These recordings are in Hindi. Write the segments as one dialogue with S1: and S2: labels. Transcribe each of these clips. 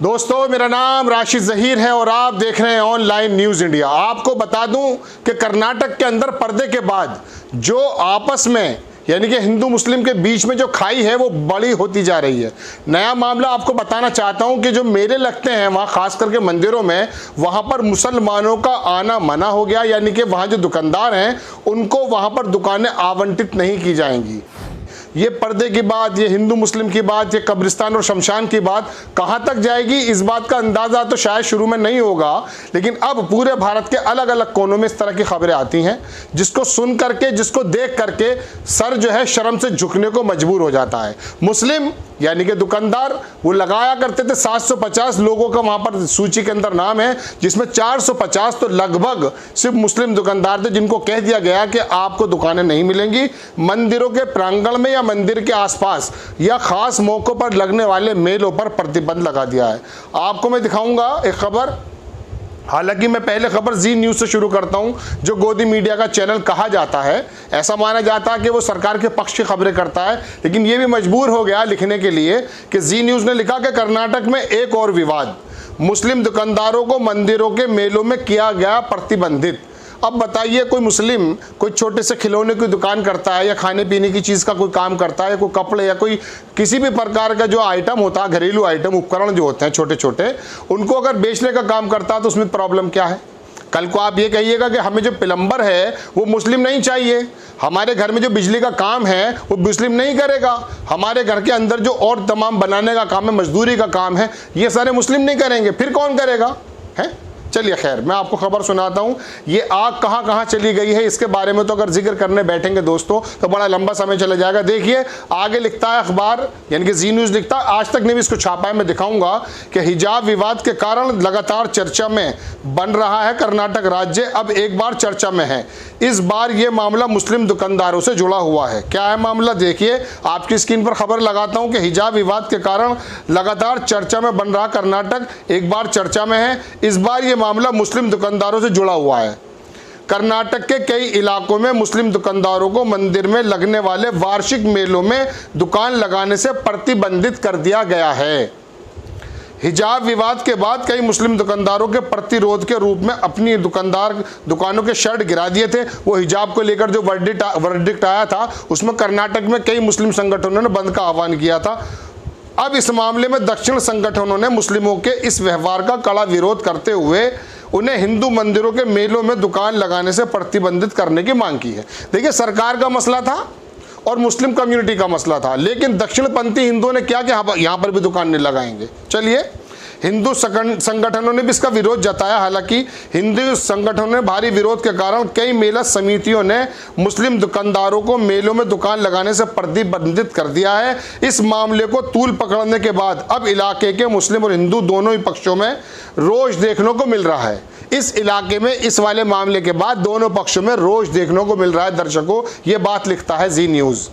S1: दोस्तों, मेरा नाम राशिद ज़हीर है और आप देख रहे हैं ऑनलाइन न्यूज़ इंडिया। आपको बता दूं कि कर्नाटक के अंदर पर्दे के बाद जो आपस में यानी कि हिंदू मुस्लिम के बीच में जो खाई है वो बड़ी होती जा रही है। नया मामला आपको बताना चाहता हूं कि जो मेले लगते हैं वहां खास करके मंदिरों में, वहां पर मुसलमानों का आना मना हो गया, यानी कि वहां जो दुकानदार हैं उनको वहां पर दुकानें आवंटित नहीं की जाएंगी। ये पर्दे की बात, ये हिंदू मुस्लिम की बात, ये कब्रिस्तान और शमशान की बात कहाँ तक जाएगी, इस बात का अंदाज़ा तो शायद शुरू में नहीं होगा, लेकिन अब पूरे भारत के अलग अलग कोनों में इस तरह की खबरें आती हैं जिसको सुन करके, जिसको देख करके सर जो है शर्म से झुकने को मजबूर हो जाता है। मुस्लिम यानी कि दुकानदार वो लगाया करते थे 750 लोगों का वहाँ पर सूची के अंदर नाम है, जिसमें 450 तो लगभग सिर्फ मुस्लिम दुकानदार थे जिनको कह दिया गया कि आपको दुकानें नहीं मिलेंगी। मंदिरों के प्रांगण में या मंदिर के आसपास या खास मौकों पर लगने वाले मेलों पर प्रतिबंध लगा दिया है। आपको मैं दिखाऊंगा एक खबर, हालांकि मैं पहले खबर जी न्यूज़ से शुरू करता हूं, जो गोदी मीडिया का चैनल कहा जाता है। ऐसा माना जाता है कि वो सरकार के पक्ष की खबरें करता है, लेकिन ये भी मजबूर हो गया लिखने के लिए कि जी न्यूज़ ने लिखा कि कर्नाटक में एक और विवाद, मुस्लिम दुकानदारों को मंदिरों के मेलों में किया गया प्रतिबंधित। अब बताइए, कोई मुस्लिम कोई छोटे से खिलौने की दुकान करता है या खाने पीने की चीज़ का कोई काम करता है, कोई कपड़े या कोई किसी भी प्रकार का जो आइटम होता है, घरेलू आइटम उपकरण जो होते हैं छोटे छोटे, उनको अगर बेचने का काम करता है तो उसमें प्रॉब्लम क्या है? कल को आप ये कहिएगा कि हमें जो प्लम्बर है वो मुस्लिम नहीं चाहिए, हमारे घर में जो बिजली का काम है वो मुस्लिम नहीं करेगा, हमारे घर के अंदर जो और तमाम बनाने का काम है, मजदूरी का काम है, ये सारे मुस्लिम नहीं करेंगे, फिर कौन करेगा? है? चलिए खैर, मैं आपको खबर सुनाता हूँ। ये आग कहाँ कहाँ चली गई है इसके बारे में तो अगर जिक्र करने बैठेंगे दोस्तों तो बड़ा लंबा समय चला जाएगा। देखिए आगे लिखता है अखबार यानी कि जी न्यूज़ लिखता है, आज तक ने भी इसको छापा है, मैं दिखाऊंगा कि हिजाब विवाद के कारण लगातार चर्चा में बन रहा है कर्नाटक राज्य, अब एक बार चर्चा में है। इस बार ये मामला मुस्लिम दुकानदारों से जुड़ा हुआ है। क्या है मामला? देखिए, आपकी स्क्रीन पर खबर लगाता हूँ कि हिजाब विवाद के कारण लगातार चर्चा में बन रहा कर्नाटक एक बार चर्चा में है। इस बार ये मामला मुस्लिम दुकानदारों से जुड़ा हुआ है। कर्नाटक के कई इलाकों में मुस्लिम दुकानदारों को मंदिर में लगने वाले वार्षिक मेलों में दुकान लगाने से प्रतिबंधित कर दिया गया है। हिजाब विवाद के बाद कई मुस्लिम दुकानदारों के प्रतिरोध के रूप में अपनी दुकानों के शर्ट गिरा दिए थे। वो हिजाब को लेकर जो वर्डिक्ट आया था उसमें कर्नाटक में कई मुस्लिम संगठनों ने बंद का आह्वान किया था। अब इस मामले में दक्षिण संगठनों ने मुस्लिमों के इस व्यवहार का कड़ा विरोध करते हुए उन्हें हिंदू मंदिरों के मेलों में दुकान लगाने से प्रतिबंधित करने की मांग की है। देखिए, सरकार का मसला था और मुस्लिम कम्युनिटी का मसला था, लेकिन दक्षिणपंथी हिंदुओं ने क्या कि यहाँ पर भी दुकान नहीं लगाएंगे। चलिए, हिंदू संगठनों ने भी इसका विरोध जताया। हालांकि हिंदू संगठनों ने भारी विरोध के कारण कई मेला समितियों ने मुस्लिम दुकानदारों को मेलों में दुकान लगाने से प्रतिबंधित कर दिया है। इस मामले को तूल पकड़ने के बाद अब इलाके के मुस्लिम और हिंदू दोनों ही पक्षों में रोष देखने को मिल रहा है। इस इलाके में इस वाले मामले के बाद दोनों पक्षों में रोष देखने को मिल रहा है। दर्शकों, ये बात लिखता है जी न्यूज़।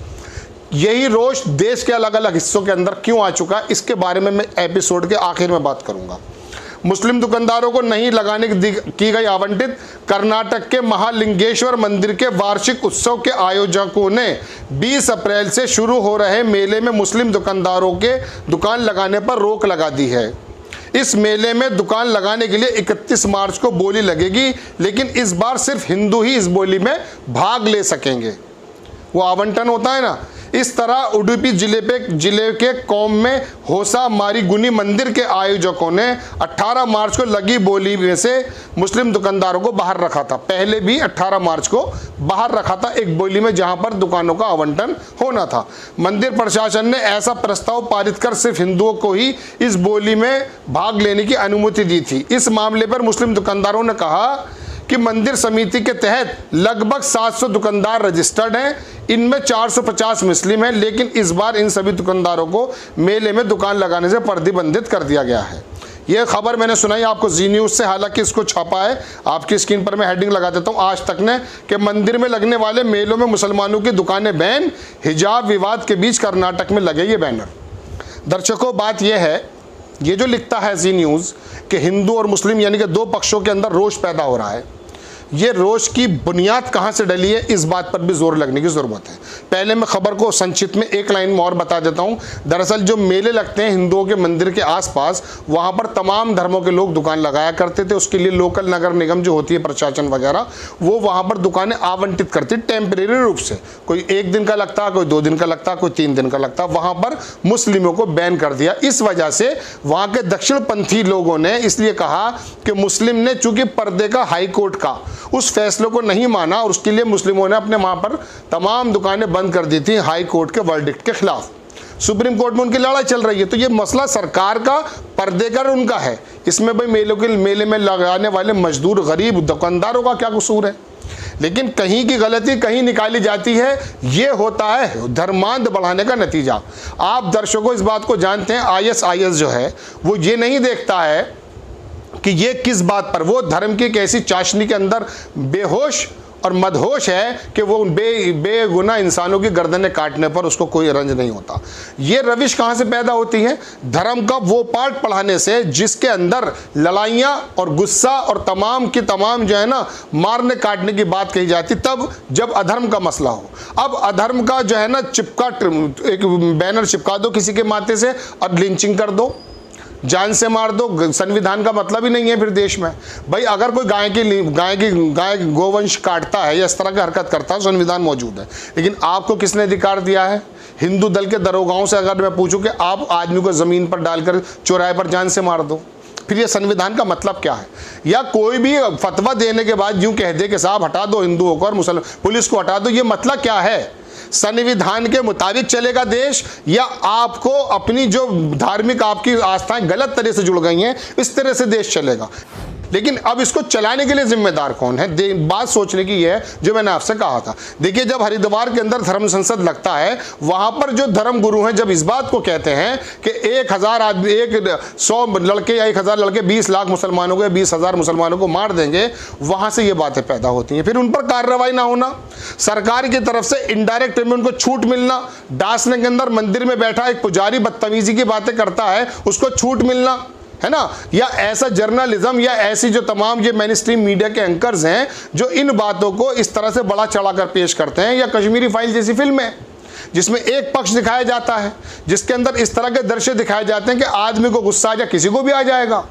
S1: यही रोष देश के अलग अलग हिस्सों के अंदर क्यों आ चुका है, इसके बारे में मैं एपिसोड के आखिर में बात करूंगा। मुस्लिम दुकानदारों को नहीं लगाने की गई आवंटित। कर्नाटक के महालिंगेश्वर मंदिर के वार्षिक उत्सव के आयोजकों ने 20 अप्रैल से शुरू हो रहे मेले में मुस्लिम दुकानदारों के दुकान लगाने पर रोक लगा दी है। इस मेले में दुकान लगाने के लिए 31 मार्च को बोली लगेगी, लेकिन इस बार सिर्फ हिंदू ही इस बोली में भाग ले सकेंगे। वो आवंटन होता है ना, इस तरह उडुपी जिले के कौम में होसा मारीगुनी मंदिर के आयोजकों ने 18 मार्च को लगी बोली में से मुस्लिम दुकानदारों को बाहर रखा था। पहले भी 18 मार्च को बाहर रखा था एक बोली में जहां पर दुकानों का आवंटन होना था। मंदिर प्रशासन ने ऐसा प्रस्ताव पारित कर सिर्फ हिंदुओं को ही इस बोली में भाग लेने की अनुमति दी थी। इस मामले पर मुस्लिम दुकानदारों ने कहा कि मंदिर समिति के तहत लगभग 700 दुकानदार रजिस्टर्ड हैं, इनमें 450 मुस्लिम हैं, लेकिन इस बार इन सभी दुकानदारों को मेले में दुकान लगाने से प्रतिबंधित कर दिया गया है। यह खबर मैंने सुनाई आपको जी न्यूज़ से, हालांकि इसको छापा है, आपकी स्क्रीन पर मैं हेडिंग लगा देता हूं, आज तक ने, कि मंदिर में लगने वाले मेलों में मुसलमानों की दुकानें बैन, हिजाब विवाद के बीच कर्नाटक में लगे ये बैनर। दर्शकों, बात यह है, ये जो लिखता है जी न्यूज़ कि हिंदू और मुस्लिम यानी कि दो पक्षों के अंदर रोष पैदा हो रहा है। ये रोष की बुनियाद कहाँ से डली है, इस बात पर भी जोर लगने की ज़रूरत है। पहले मैं खबर को संक्षिप्त में एक लाइन में और बता देता हूँ। दरअसल जो मेले लगते हैं हिंदुओं के मंदिर के आसपास, वहाँ पर तमाम धर्मों के लोग दुकान लगाया करते थे। उसके लिए लोकल नगर निगम जो होती है, प्रशासन वगैरह, वो वहाँ पर दुकानें आवंटित करती टेम्परेरी रूप से। कोई 1 दिन का लगता, कोई 2 दिन का लगता, कोई 3 दिन का लगता। वहाँ पर मुस्लिमों को बैन कर दिया। इस वजह से वहाँ के दक्षिणपंथी लोगों ने इसलिए कहा कि मुस्लिम ने चूंकि पर्दे का हाई कोर्ट का उस फैसले को नहीं माना, और उसके लिए मुस्लिमों ने अपने वहाँ पर तमाम दुकानें बंद कर दी थी हाई कोर्ट के वर्डिक्ट के खिलाफ। सुप्रीम कोर्ट में उनकी लड़ाई चल रही है। तो ये मसला सरकार का, पर्दे का उनका है। इसमें भाई मेले में लगाने वाले मजदूर, गरीब दुकानदारों का क्या कसूर है? लेकिन कहीं की गलती कहीं निकाली जाती है। ये होता है धर्मांध बढ़ाने का नतीजा। आप दर्शकों इस बात को जानते हैं, ISIS जो है वो ये नहीं देखता है कि ये किस बात पर, वो धर्म की कैसी चाशनी के अंदर बेहोश और मदहोश है कि वो बेगुनाह इंसानों की गर्दनें काटने पर उसको कोई रंज नहीं होता। ये रविश कहाँ से पैदा होती है? धर्म का वो पार्ट पढ़ाने से जिसके अंदर लड़ाइयाँ और गुस्सा और तमाम की तमाम जो है ना मारने काटने की बात कही जाती, तब जब अधर्म का मसला हो। अब अधर्म का जो है ना एक बैनर चिपका दो किसी के माथे से और लिंचिंग कर दो, जान से मार दो। संविधान का मतलब ही नहीं है फिर देश में। भाई अगर कोई गाय गोवंश काटता है या इस तरह की हरकत करता है, संविधान मौजूद है। लेकिन आपको किसने अधिकार दिया है? हिंदू दल के दरोगाओं से अगर मैं पूछूं कि आप आदमी को ज़मीन पर डालकर चौराहे पर जान से मार दो, फिर ये संविधान का मतलब क्या है? या कोई भी फतवा देने के बाद यूं कह दे कि साहब हटा दो हिंदुओं को और मुसलमान पुलिस को हटा दो, ये मतलब क्या है? संविधान के मुताबिक चलेगा देश, या आपको अपनी जो धार्मिक आपकी आस्थाएं गलत तरह से जुड़ गई हैं, इस तरह से देश चलेगा? लेकिन अब इसको चलाने के लिए जिम्मेदार कौन है? बात सोचने की है जो मैंने आपसे कहा था। देखिए, जब हरिद्वार के अंदर धर्म संसद लगता है, वहां पर जो धर्म गुरु हैं जब इस बात को कहते हैं कि 1000 आदमी, 100 लड़के या 1000 लड़के 20 लाख मुसलमानों को या 20,000 मुसलमानों को मार देंगे, वहां से ये बातें पैदा होती हैं। फिर उन पर कार्रवाई ना होना, सरकार की तरफ से इनडायरेक्ट में उनको छूट मिलना, डासने के अंदर मंदिर में बैठा एक पुजारी बदतमीजी की बातें करता है, उसको छूट मिलना, है ना? या ऐसा जर्नलिज्म या ऐसी जो तमाम ये मेन स्ट्रीम मीडिया के एंकर्स हैं जो इन बातों को इस तरह से बड़ा चढ़ाकर पेश करते हैं, या कश्मीरी फाइल जैसी फिल्में जिसमें एक पक्ष दिखाया जाता है, जिसके अंदर इस तरह के दृश्य दिखाए जाते हैं कि आदमी को गुस्सा आ जाए, किसी को भी आ जाएगा।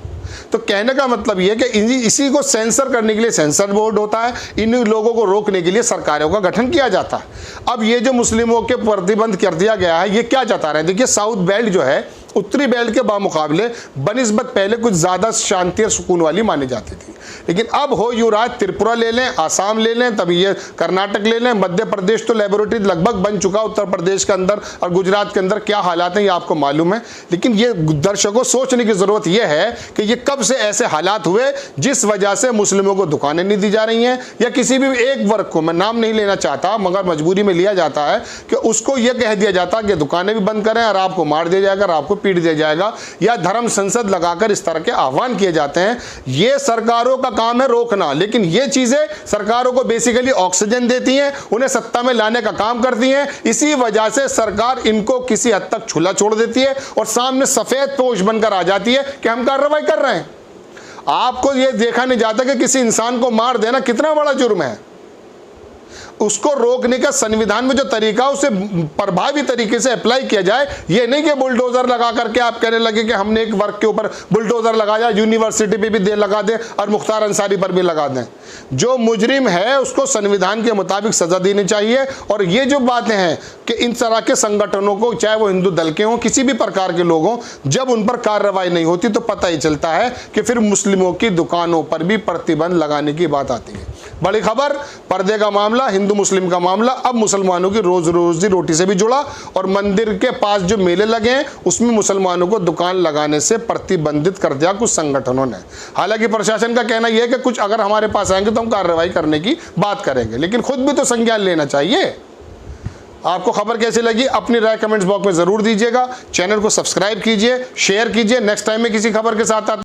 S1: तो कहने का मतलब ये है कि इसी को सेंसर करने के लिए सेंसर बोर्ड होता है, इन लोगों को रोकने के लिए सरकारों का गठन किया जाता है। अब ये जो मुस्लिमों के प्रतिबंध कर दिया गया है, ये क्या चाहता रहे? देखिए, साउथ बेल्ट जो है उत्तरी बेल्ट के बामुकाबले बनिस्बत पहले कुछ ज़्यादा शांति और सुकून वाली मानी जाती थी। लेकिन अब हो युवराज त्रिपुरा ले लें, आसाम ले लें, तभी ये कर्नाटक ले लें, मध्य प्रदेश तो लेबोरेटरी लगभग बन चुका, उत्तर प्रदेश के अंदर और गुजरात के अंदर क्या हालात हैं ये आपको मालूम है। लेकिन ये दर्शकों सोचने की ज़रूरत यह है कि ये कब से ऐसे हालात हुए जिस वजह से मुस्लिमों को दुकानें नहीं दी जा रही हैं, या किसी भी एक वर्ग को, मैं नाम नहीं लेना चाहता मगर मजबूरी में लिया जाता है कि उसको यह कह दिया जाता है कि दुकानें भी बंद करें और आपको मार दिया जाएगा, आपको पीट दिया जाएगा, या धर्म संसद लगाकर इस तरह के आह्वान किए जाते हैं। ये सरकारों का काम है रोकना, लेकिन ये चीजें सरकारों को बेसिकली ऑक्सीजन देती हैं, उन्हें सत्ता में लाने का काम करती हैं। इसी वजह से सरकार इनको किसी हद तक छुला छोड़ देती है और सामने सफेद पोश बनकर आ जाती है कि हम कार्रवाई कर रहे हैं। आपको यह देखा नहीं जाता कि किसी इंसान को मार देना कितना बड़ा जुर्म है। उसको रोकने का संविधान में जो तरीका उसे प्रभावी तरीके से अप्लाई किया जाए। ये नहीं कि बुलडोजर लगा करके आप कहने लगे कि हमने एक वर्ग के ऊपर बुलडोजर लगाया, यूनिवर्सिटी पे भी लगा दें और मुख्तार अंसारी पर भी लगा दें। जो मुजरिम है उसको संविधान के मुताबिक सजा देनी चाहिए। और ये जो बातें हैं कि इन तरह के संगठनों को, चाहे वो हिंदू दल के हों, किसी भी प्रकार के लोग हों, जब उन पर कार्रवाई नहीं होती तो पता ही चलता है कि फिर मुस्लिमों की दुकानों पर भी प्रतिबंध लगाने की बात आती है। बड़ी खबर, पर्दे का मामला, हिंदू मुस्लिम का मामला अब मुसलमानों की रोजी रोटी से भी जुड़ा, और मंदिर के पास जो मेले लगे हैं उसमें मुसलमानों को दुकान लगाने से प्रतिबंधित कर दिया कुछ संगठनों ने। हालांकि प्रशासन का कहना यह है कि कुछ अगर हमारे पास आएंगे तो हम कार्रवाई करने की बात करेंगे, लेकिन खुद भी तो संज्ञान लेना चाहिए। आपको खबर कैसी लगी अपनी राय कमेंट्स बॉक्स में जरूर दीजिएगा। चैनल को सब्सक्राइब कीजिए, शेयर कीजिए। नेक्स्ट टाइम में किसी खबर के साथ